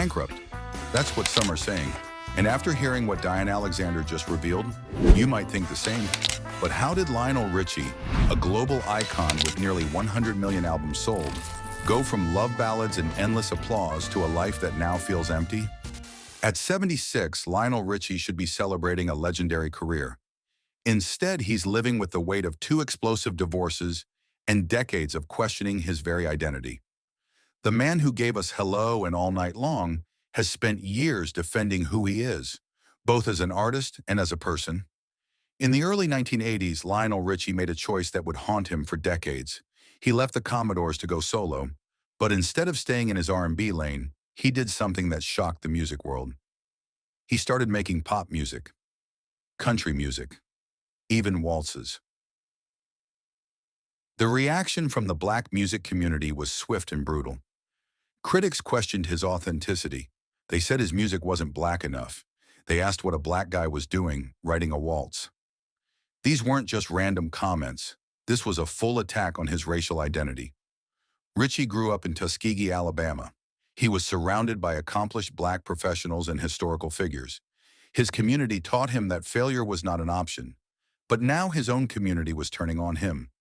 bankrupt. That's what some are saying. And after hearing what Diane Alexander just revealed, you might think the same. But how did Lionel Richie, a global icon with nearly 100 million albums sold, go from love ballads and endless applause to a life that now feels empty? At 76, Lionel Richie should be celebrating a legendary career. Instead, he's living with the weight of 2 explosive divorces and decades of questioning his very identity. The man who gave us Hello and All Night Long has spent years defending who he is, both as an artist and as a person. In the early 1980s, Lionel Richie made a choice that would haunt him for decades. He left the Commodores to go solo, but instead of staying in his R&B lane, he did something that shocked the music world. He started making pop music, country music, even waltzes. The reaction from the black music community was swift and brutal. Critics questioned his authenticity. They said his music wasn't black enough. They asked what a black guy was doing, writing a waltz. These weren't just random comments. This was a full attack on his racial identity. Richie grew up in Tuskegee, Alabama. He was surrounded by accomplished black professionals and historical figures. His community taught him that failure was not an option. But now his own community was turning on him.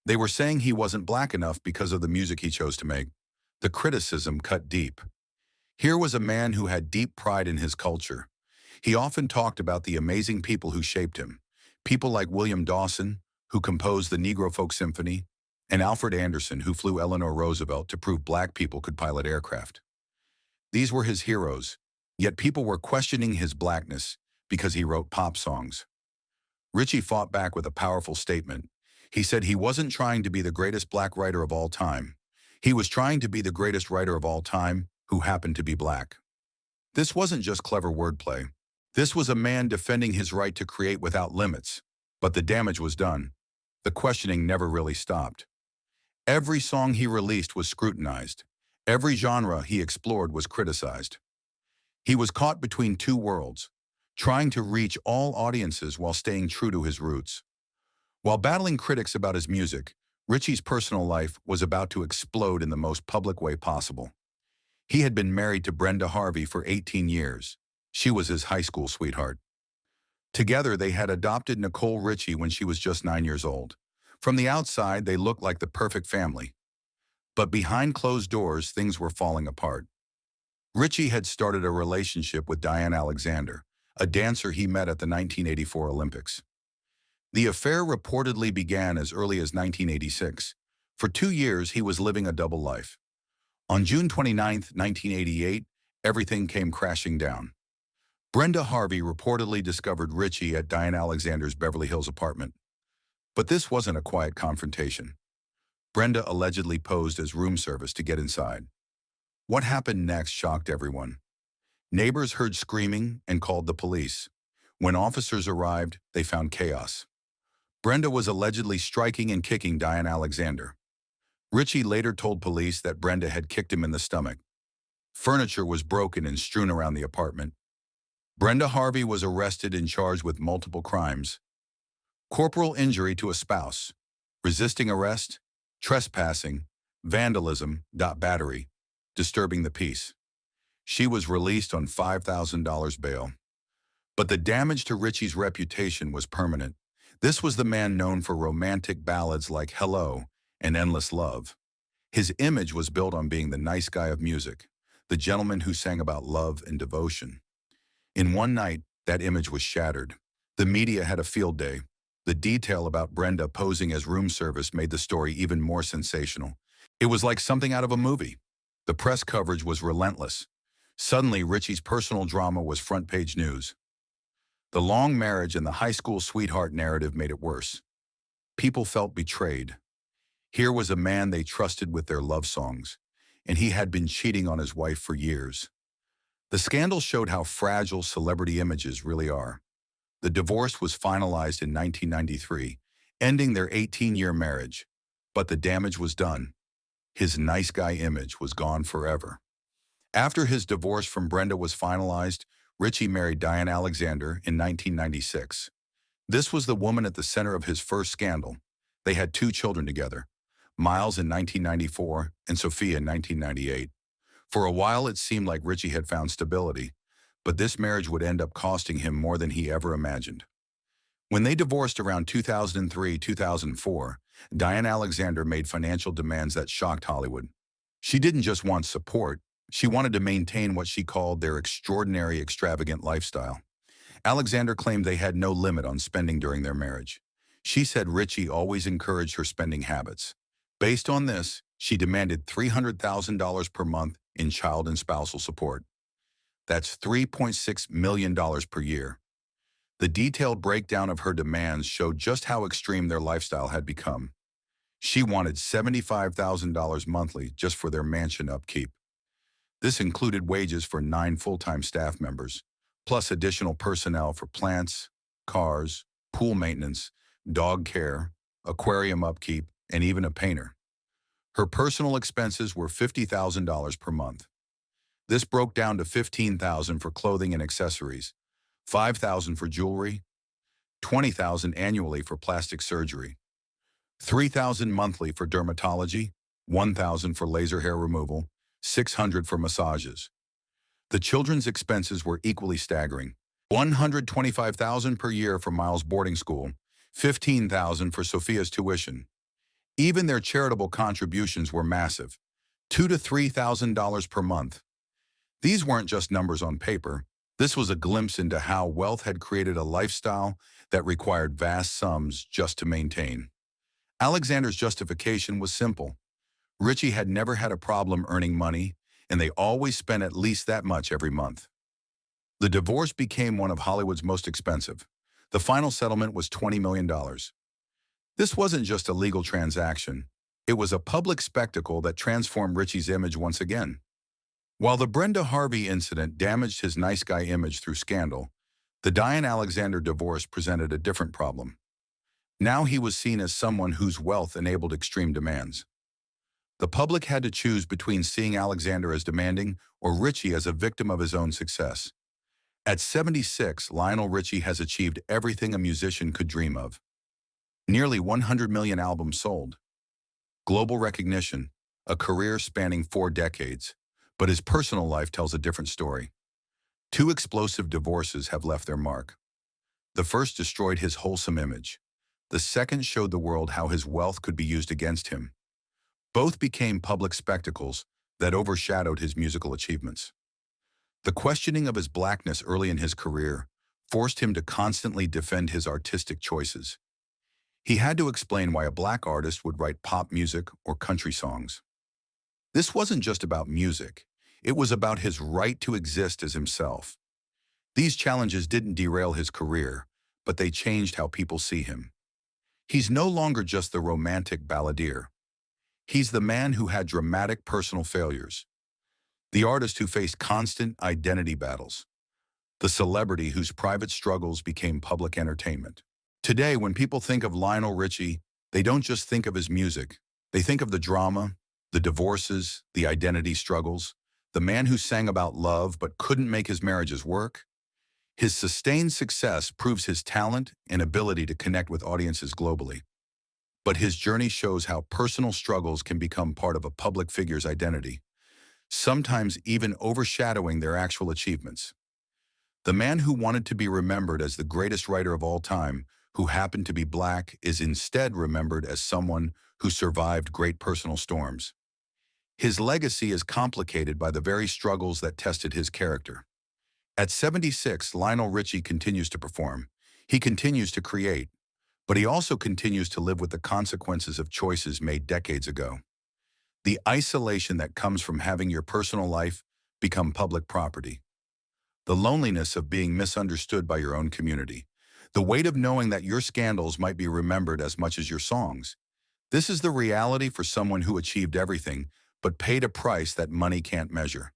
They were saying he wasn't black enough because of the music he chose to make. The criticism cut deep. Here was a man who had deep pride in his culture. He often talked about the amazing people who shaped him. People like William Dawson, who composed the Negro Folk Symphony, and Alfred Anderson, who flew Eleanor Roosevelt to prove black people could pilot aircraft. These were his heroes, yet people were questioning his blackness because he wrote pop songs. Richie fought back with a powerful statement. He said he wasn't trying to be the greatest black writer of all time. He was trying to be the greatest writer of all time who happened to be black. This wasn't just clever wordplay. This was a man defending his right to create without limits. But the damage was done. The questioning never really stopped. Every song he released was scrutinized. Every genre he explored was criticized. He was caught between 2 worlds, trying to reach all audiences while staying true to his roots. While battling critics about his music, Richie's personal life was about to explode in the most public way possible. He had been married to Brenda Harvey for 18 years. She was his high school sweetheart. Together, they had adopted Nicole Richie when she was just 9 years old. From the outside, they looked like the perfect family. But behind closed doors, things were falling apart. Richie had started a relationship with Diane Alexander, a dancer he met at the 1984 Olympics. The affair reportedly began as early as 1986. For 2 years, he was living a double life. On June 29, 1988, everything came crashing down. Brenda Harvey reportedly discovered Richie at Diane Alexander's Beverly Hills apartment. But this wasn't a quiet confrontation. Brenda allegedly posed as room service to get inside. What happened next shocked everyone. Neighbors heard screaming and called the police. When officers arrived, they found chaos. Brenda was allegedly striking and kicking Diane Alexander. Richie later told police that Brenda had kicked him in the stomach. Furniture was broken and strewn around the apartment. Brenda Harvey was arrested and charged with multiple crimes: corporal injury to a spouse, resisting arrest, trespassing, vandalism, battery, disturbing the peace. She was released on $5,000 bail. But the damage to Richie's reputation was permanent. This was the man known for romantic ballads like Hello and Endless Love. His image was built on being the nice guy of music, the gentleman who sang about love and devotion. In one night, that image was shattered. The media had a field day. The detail about Brenda posing as room service made the story even more sensational. It was like something out of a movie. The press coverage was relentless. Suddenly, Richie's personal drama was front-page news. The long marriage and the high school sweetheart narrative made it worse. People felt betrayed. Here was a man they trusted with their love songs, and he had been cheating on his wife for years. The scandal showed how fragile celebrity images really are. The divorce was finalized in 1993, ending their 18-year marriage. But the damage was done. His nice guy image was gone forever. After his divorce from Brenda was finalized, Richie married Diane Alexander in 1996. This was the woman at the center of his first scandal. They had 2 children together, Miles in 1994 and Sophia in 1998. For a while, it seemed like Richie had found stability, but this marriage would end up costing him more than he ever imagined. When they divorced around 2003-2004, Diane Alexander made financial demands that shocked Hollywood. She didn't just want support, she wanted to maintain what she called their extraordinary, extravagant lifestyle. Alexander claimed they had no limit on spending during their marriage. She said Richie always encouraged her spending habits. Based on this, she demanded $300,000 per month in child and spousal support. That's $3.6 million per year. The detailed breakdown of her demands showed just how extreme their lifestyle had become. She wanted $75,000 monthly just for their mansion upkeep. This included wages for 9 full-time staff members, plus additional personnel for plants, cars, pool maintenance, dog care, aquarium upkeep, and even a painter. Her personal expenses were $50,000 per month. This broke down to $15,000 for clothing and accessories, $5,000 for jewelry, $20,000 annually for plastic surgery, $3,000 monthly for dermatology, $1,000 for laser hair removal, $600 for massages. The children's expenses were equally staggering. $125,000 per year for Miles' boarding school, $15,000 for Sophia's tuition. Even their charitable contributions were massive, $2,000 to $3,000 per month. These weren't just numbers on paper. This was a glimpse into how wealth had created a lifestyle that required vast sums just to maintain. Alexander's justification was simple. Richie had never had a problem earning money, and they always spent at least that much every month. The divorce became one of Hollywood's most expensive. The final settlement was $20 million. This wasn't just a legal transaction. It was a public spectacle that transformed Richie's image once again. While the Brenda Harvey incident damaged his nice guy image through scandal, the Diane Alexander divorce presented a different problem. Now he was seen as someone whose wealth enabled extreme demands. The public had to choose between seeing Alexander as demanding or Richie as a victim of his own success. At 76, Lionel Richie has achieved everything a musician could dream of. Nearly 100 million albums sold, global recognition, a career spanning 4 decades. But his personal life tells a different story. 2 explosive divorces have left their mark. The first destroyed his wholesome image. The second showed the world how his wealth could be used against him. Both became public spectacles that overshadowed his musical achievements. The questioning of his blackness early in his career forced him to constantly defend his artistic choices. He had to explain why a black artist would write pop music or country songs. This wasn't just about music. It was about his right to exist as himself. These challenges didn't derail his career, but they changed how people see him. He's no longer just the romantic balladeer. He's the man who had dramatic personal failures, the artist who faced constant identity battles, the celebrity whose private struggles became public entertainment. Today, when people think of Lionel Richie, they don't just think of his music. They think of the drama, the divorces, the identity struggles, the man who sang about love but couldn't make his marriages work. His sustained success proves his talent and ability to connect with audiences globally. But his journey shows how personal struggles can become part of a public figure's identity, sometimes even overshadowing their actual achievements. The man who wanted to be remembered as the greatest writer of all time, who happened to be black, is instead remembered as someone who survived great personal storms. His legacy is complicated by the very struggles that tested his character. At 76, Lionel Richie continues to perform. He continues to create, but he also continues to live with the consequences of choices made decades ago. The isolation that comes from having your personal life become public property. The loneliness of being misunderstood by your own community. The weight of knowing that your scandals might be remembered as much as your songs. This is the reality for someone who achieved everything, but paid a price that money can't measure.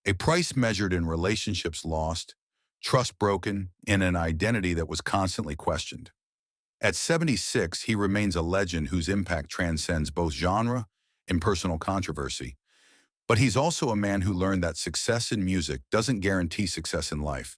A price measured in relationships lost, trust broken, and an identity that was constantly questioned. At 76, he remains a legend whose impact transcends both genre and personal controversy. But he's also a man who learned that success in music doesn't guarantee success in life.